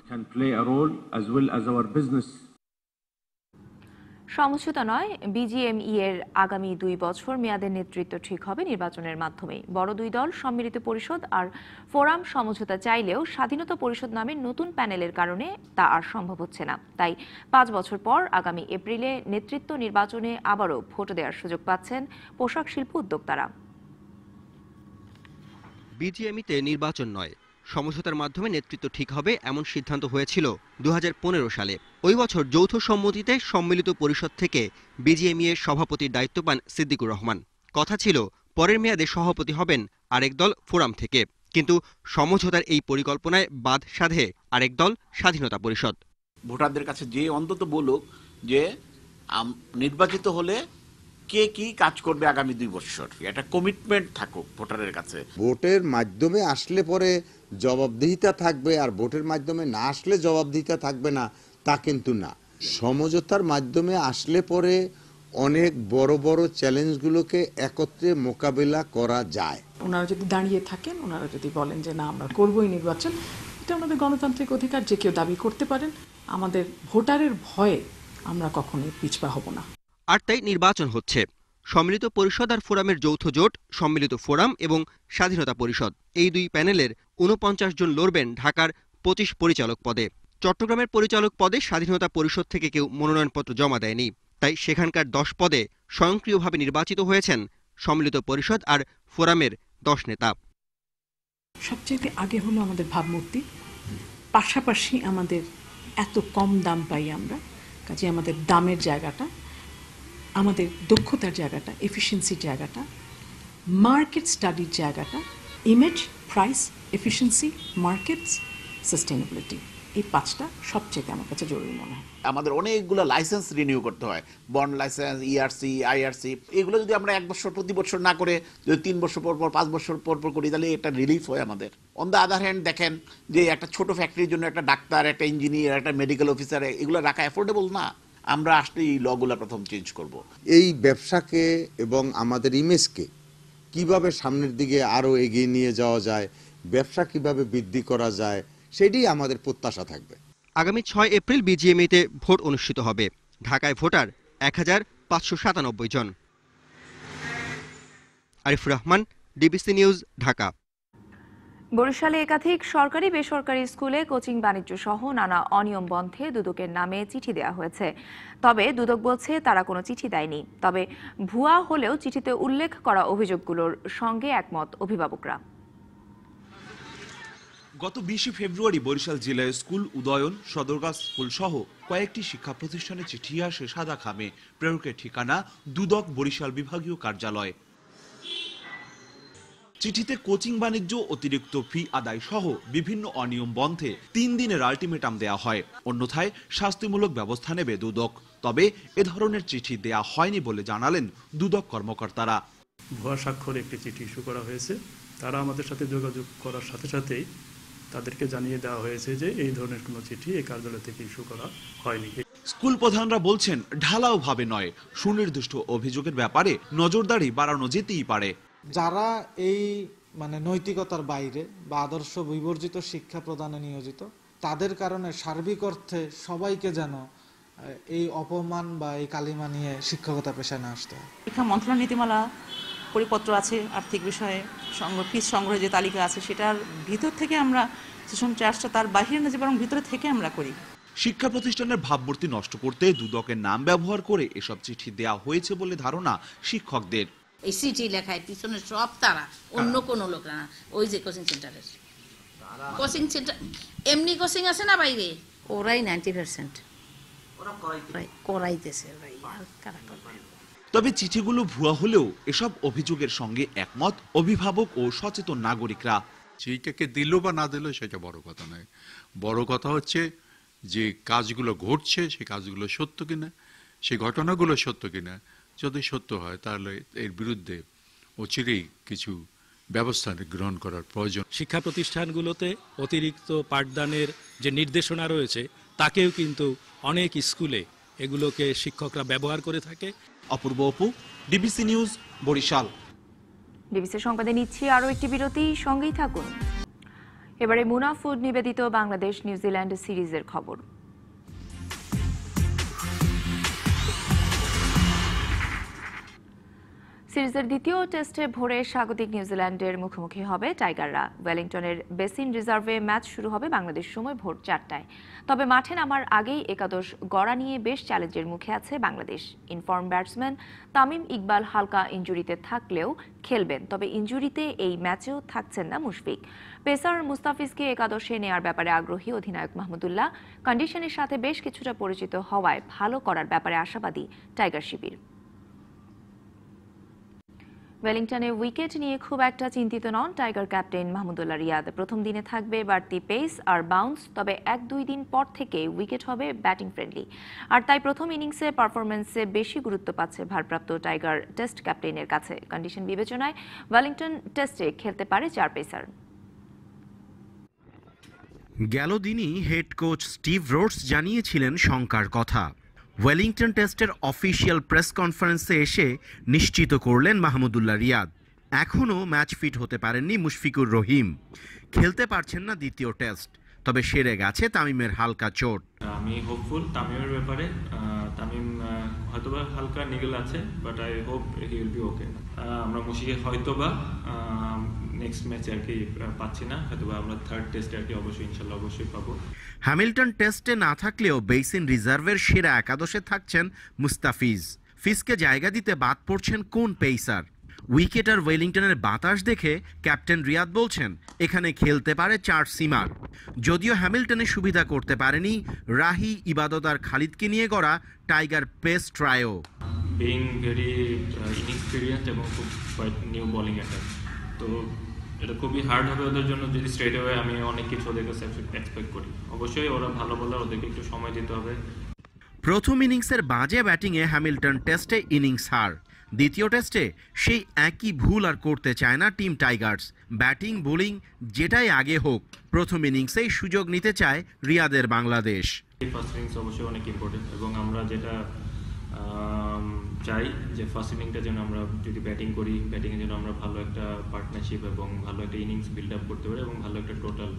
সমঝোতা নয়, বিজিএমই এর আগামী 2 বছর মেয়াদের নেতৃত্ব ঠিক হবে নির্বাচনের মাধ্যমেই। বড় দুই দল সম্মিলিত পরিষদ আর ফোরাম সমঝোতা চাইলেও স্বাধীনতা পরিষদ নামের নতুন প্যানেলের কারণে তা আর সম্ভব হচ্ছে না। তাই 5 বছর পর আগামী এপ্রিলে নেতৃত্ব নির্বাচনে আবারও ভোট দেওয়ার সুযোগ পাচ্ছেন পোশাক শিল্প উদ্যোক্তারা। বিজিএমইতে নির্বাচন নয়, সমঝোতার মাধ্যমে নেতৃত্ব ঠিক হবে এমন সিদ্ধান্ত হয়েছিল 2015 সালে। ওই বছর যৌথ সম্মতিতে সম্মিলিত পরিষদ থেকে বিজিএমই এর সভাপতির দায়িত্ব পান সিদ্দিকুর রহমান। কথা ছিল পরের মেয়াদে সভাপতি হবেন আরেক দল ফোরাম থেকে, কিন্তু সমঝোতার এই পরিকল্পনায় বাদ সাধে আরেক দল স্বাধীনতা পরিষদ। ভোটারদের কাছে যে অন্তত বলুক যে নির্বাচিত হলে কে কি কাজ করবে আগামী 2 বছর, এটা কমিটমেন্ট থাকুক ভোটারের কাছে। ভোটের মাধ্যমে আসলে পরে জবাবদিহিতা থাকবে, আর ভোটের মাধ্যমে না আসলে জবাবদিহিতা থাকবে না তা কিন্তু না। সমঝোতার মাধ্যমে আসলে পরে অনেক বড় বড় চ্যালেঞ্জগুলোকে একত্রে মোকাবেলা করা যায়। ওনারা যদি দাঁড়িয়ে থাকেন, ওনারা যদি বলেন যে না আমরা করবই নির্বাচন, এটা আমাদের গণতান্ত্রিক অধিকার, যে কেউ দাবি করতে পারেন। আমাদের ভোটারের ভয়ে আমরা কখনোই পিছপা হব না। আর তাই নির্বাচন হচ্ছে। সম্মিলিত পরিষদ আর ফোরামের যৌথ জোট সম্মিলিত ফোরাম এবং স্বাধীনতা পরিষদ, এই দুই প্যানেলের 49 জন লড়বেন ঢাকার 25 পরিচালক পদে। চট্টগ্রামের পরিচালক পদে স্বাধীনতা পরিষদ থেকে কেউ মনোনয়নপত্র জমা দেয়নি, তাই সেখানকার 10 পদে স্বয়ংক্রিয়ভাবে নির্বাচিত হয়েছেন সম্মিলিত পরিষদ আর ফোরামের 10 নেতা। সবচেয়ে আগে হলো আমাদের ভাবমূর্তি, পাশাপাশি আমাদের এত কম দাম পাই আমরা, কাজে আমাদের দামের জায়গাটা, আমাদের দক্ষতার জায়গাটা, এফিসিয়েন্সির জায়গাটা, মার্কেট স্টাডির জায়গাটা, image, price, efficiency, markets, sustainability, এই 5টা সবচেয়ে আমার কাছে জরুরি মনে হয়। আমাদের অনেকগুলো লাইসেন্স রিনিউ করতে হয়, বন্ড লাইসেন্স, ইআরসি, আইআরসি, এগুলো যদি আমরা 1 বছর প্রতি বছর না করে যদি 3 বছর পর পর 5 বছর পর পর করি, তাহলে এটা রিলিফ হয় আমাদের। অন দ্য আদার হ্যান্ড দেখেন যে একটা ছোট ফ্যাক্টরির জন্য একটা ডাক্তার, একটা ইঞ্জিনিয়ার, একটা মেডিকেল অফিসার, এগুলো রাখা অ্যাফোর্ডেবল না। আমরা আসলে এই লগুলো প্রথম চেঞ্জ করব। এই ব্যবসাকে এবং আমাদের ইমেজকে কিভাবে সামনের দিকে আরো এগিয়ে নিয়ে যাওয়া যায়, ব্যবসা কিভাবে বৃদ্ধি করা যায়, সেটাই আমাদের প্রত্যাশা থাকবে। আগামী 6 এপ্রিল বিজিএমইতে ভোট অনুষ্ঠিত হবে। ঢাকায় ভোটার 1597 জন। Arifur Rahman, DBC news, Dhaka. বরিশালে একাধিক সরকারি বেসরকারি স্কুলে কোচিং বাণিজ্য সহ নানা অনিয়ম বন্ধে দুদকের নামে চিঠি দেওয়া হয়েছে। তবে দুদক বলছে তারা কোনো চিঠি দেয়নি। তবে ভুয়া হলেও চিঠিতে উল্লেখ করা অভিযোগগুলোর সঙ্গে একমত অভিভাবকরা। গত 20 ফেব্রুয়ারি বরিশাল জেলায় স্কুল উদয়ন, সদরঘাট স্কুল সহ কয়েকটি শিক্ষা প্রতিষ্ঠানে চিঠি আসে সাদা খামে। প্রেরকের ঠিকানা দুদক বরিশাল বিভাগীয় কার্যালয়। চিঠিতে কোচিং বাণিজ্য, অতিরিক্ত ফি আদায় সহ বিভিন্ন অনিয়ম বন্ধে 3 দিনের আলটিমেটাম দেয়া হয়, অন্যথায় শাস্তিমূলক ব্যবস্থা নেবে দুদক। তবে এ ধরনের চিঠি দেয়া হয়নি বলে জানালেন দুদক কর্মকর্তারা। ভুয়া স্বাক্ষরে একটি চিঠি ইস্যু করা হয়েছে। তারা আমাদের সাথে যোগাযোগ করার সাথে সাথেই তাদেরকে জানিয়ে দেওয়া হয়েছে যে এই ধরনের কোনো চিঠি এই কার্যালয় থেকে ইস্যু করা হয়নি। স্কুল প্রধানরা বলছেন ঢালাও ভাবে নয়, সুনির্দিষ্ট অভিযোগের ব্যাপারে নজরদারি বাড়ানো যেতেই পারে। যারা এই নৈতিকতার বাইরে বা আদর্শ বিবর্জিত শিক্ষা প্রদানে নিয়োজিত, তাদের কারণে সার্বিক অর্থে সবাইকে যেন এই অপমান বা এই কালিমা নিয়ে শিক্ষকতা পেশায় না আসতে হয়। শিক্ষা মন্ত্রণালয় নীতিমালা পরিপত্র আছে, আর্থিক বিষয়ে ফিস সংগ্রহের যে তালিকা আছে, সেটার ভিতর থেকে আমরা সেশন ট্রাস্টটা তার বাহিরে না যে বরং ভিতরে থেকে আমরা করি। শিক্ষা প্রতিষ্ঠানের ভাবমূর্তি নষ্ট করতে দুদকের নাম ব্যবহার করে এসব চিঠি দেওয়া হয়েছে বলে ধারণা শিক্ষকদের। এই চিঠি লেখায় পিছনে সব তারা, অন্য কোনো লোক না। ওই যে কোচিং সেন্টারের কোচিং সেন্টার, এমনি কোচিং আছে না বাইরে, ওরাই 90% করাইতেছে ভাই। তবে চিঠিগুলো ভুয়া হলেও এসব অভিযোগের সঙ্গে একমত অভিভাবক ও সচেতন নাগরিকরা। চিঠিটাকে দিল বা না দিল সেটা বড় কথা নয়, বড় কথা হচ্ছে যে কাজগুলো ঘটছে সে কাজগুলো সত্য কিনা, সেই ঘটনাগুলো সত্য কিনা। যদি সত্য হয় তাহলে এর বিরুদ্ধে অচিরেই কিছু ব্যবস্থা গ্রহণ করার প্রয়োজন। শিক্ষা প্রতিষ্ঠানগুলোতে অতিরিক্ত পাঠদানের যে নির্দেশনা রয়েছে তাকেও কিন্তু অনেক স্কুলে এগুলোকে শিক্ষকরা ব্যবহার করে থাকে। Apurba Apu, DBC news, Barishal. DBC সংবাদে নিচ্ছি আরও একটি বিরতি, সঙ্গেই থাকুন। এবারে মুনা ফুড নিবেদিত বাংলাদেশ নিউজিল্যান্ড সিরিজের খবর। সিরিজের দ্বিতীয় টেস্টে ভোরে স্বাগতিক নিউজিল্যান্ডের মুখোমুখি হবে টাইগাররা। ওয়েলিংটনের বেসিন রিজার্ভে ম্যাচ শুরু হবে বাংলাদেশ সময় ভোর 4টায়। তবে মাঠে নামার আগেই একাদশ গড়া নিয়ে বেশ চ্যালেঞ্জের মুখে আছে বাংলাদেশ। ইনফর্ম ব্যাটসম্যান তামিম ইকবাল হালকা ইনজুরিতে থাকলেও খেলবেন, তবে ইনজুরিতে এই ম্যাচেও থাকছেন না মুশফিক। পেসার মুস্তাফিজকে একাদশে নেয়ার ব্যাপারে আগ্রহী অধিনায়ক মাহমুদুল্লাহ। কন্ডিশনের সাথে বেশ কিছুটা পরিচিত হওয়ায় ভালো করার ব্যাপারে আশাবাদী টাইগার শিবির। ওয়েলিংটনে উইকেট নিয়ে খুব একটা চিন্তিত নন টাইগার ক্যাপ্টেন মাহমুদুল্লাহ রিয়াদ। প্রথম দিনে থাকবে বাড়তি পেস আর বাউন্স, তবে 1-2 দিন পর থেকে উইকেট হবে ব্যাটিং ফ্রেন্ডলি। আর তাই প্রথম ইনিংসে পারফরমেন্সে বেশি গুরুত্ব পাচ্ছে ভারপ্রাপ্ত টাইগার টেস্ট ক্যাপ্টেনের কাছে। কন্ডিশন বিবেচনায় ওয়েলিংটন টেস্টে খেলতে পারে 4 পেসার। গেল দিনই হেড কোচ স্টিভ রোডস জানিয়েছিলেন শঙ্কার কথা। ওয়েলিংটন টেস্টের অফিসিয়াল প্রেস কনফারেন্সে এসে নিশ্চিত করলেন মাহমুদুল্লাহ রিয়াদ। এখনও ম্যাচ ফিট হতে পারেননি মুশফিকুর রহিম, খেলতে পারছেন না দ্বিতীয় টেস্ট, তবে সেরে গেছে তামিমের হালকা চোট। আমি হোপফুল তামিমের ব্যাপারে। তামিম হয়তোবা হালকা নিগেল আছে, but I hope he will be okay. আমরা মুশিকে হয়তোবা নেক্সট ম্যাচে আর কি পাচ্ছি না, হয়তোবা আমরা থার্ড টেস্টে আর কি অবশ্যই ইনশাল্লাহ অবশ্যই পাবো। হ্যামিল্টন টেস্টে না থাকলেও বেসিন রিজার্ভের সেরা একাদশে থাকছেন মুস্তাফিজ। ফিজকে জায়গা দিতে বাদ পড়ছেন কোন পেসার? উইকেট আর ওয়েলিংটনের বাতাস দেখে ক্যাপ্টেন রিয়াদ বলছেন এখানে খেলতে পারে 4 সিমার। যদিও হ্যামিল্টনে সুবিধা করতে পারেনি রাহি, ইবাদত আর খালিদকে নিয়ে গড়া tiger pace trio. Being very inexperienced এবং খুব নিউ বোলিং অ্যাটাক, তো এটা খুবই হার্ড হবে ওদের জন্য যদি স্ট্রেট অ্যাওয়ে আমি অনেক কিছু ওদের কাছে এক্সপেক্ট করি। অবশ্যই ওরা ভালো বোলার, ওদেরকে একটু সময় দিতে হবে। প্রথম ইনিংসের বাজে ব্যাটিংয়ে হ্যামিল্টন টেস্টে ইনিংস হার। দ্বিতীয় টেস্টে সেই একই ভুল আর করতে চায় না টিম টাইগার্স। ব্যাটিং বোলিং যেটাই আগে হোক, প্রথম ইনিংসেই সুযোগ নিতে চায় রিয়াদের বাংলাদেশ। ফার্স্ট ইনিংস অবশ্যই অনেক ইম্পর্টেন্ট এবং আমরা যেটা চাই যে ফার্স্ট ইনিংসটা যেন আমরা যদি ব্যাটিং করি, ব্যাটিংয়ের জন্য আমরা ভালো একটা পার্টনারশিপ এবং ভালো একটা ইনিংস বিল্ড আপ করতে পারি এবং ভালো একটা টোটাল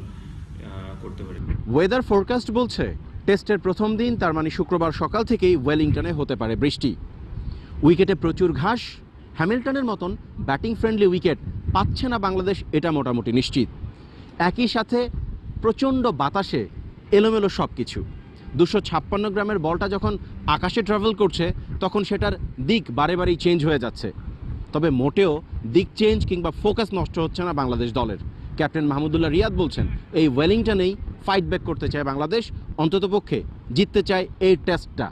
করতে পারি। ওয়েদার ফোরকাস্ট বলছে টেস্টের প্রথম দিন, তার মানে শুক্রবার সকাল থেকেই ওয়েলিংটনে হতে পারে বৃষ্টি। উইকেটে প্রচুর ঘাস। হ্যামিল্টনের মতন ব্যাটিং ফ্রেন্ডলি উইকেট পাচ্ছে না বাংলাদেশ, এটা মোটামুটি নিশ্চিত। একই সাথে প্রচণ্ড বাতাসে এলোমেলো সব কিছু। 256 গ্রামের বলটা যখন আকাশে ট্রাভেল করছে তখন সেটার দিক বারে বারেই চেঞ্জ হয়ে যাচ্ছে, তবে মোটেও দিক চেঞ্জ কিংবা ফোকাস নষ্ট হচ্ছে না বাংলাদেশ দলের। ক্যাপ্টেন মাহমুদুল্লাহ রিয়াদ বলছেন এই ওয়েলিংটনেই ফাইট ব্যাক করতে চায় বাংলাদেশ, অন্ততপক্ষে জিততে চায় এই টেস্টটা।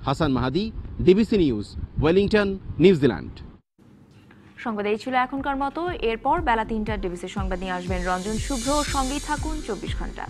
হাসান মাহাদি, ডিবিসি নিউজ, ওয়েলিংটন, নিউজিল্যান্ড। সংবাদ এই ছিল এখনকার মতো। এরপর বেলা 3টার ডিবিসি সংবাদ নিয়ে আসবেন রঞ্জন শুভ্র। সঙ্গেই থাকুন 24 ঘন্টা।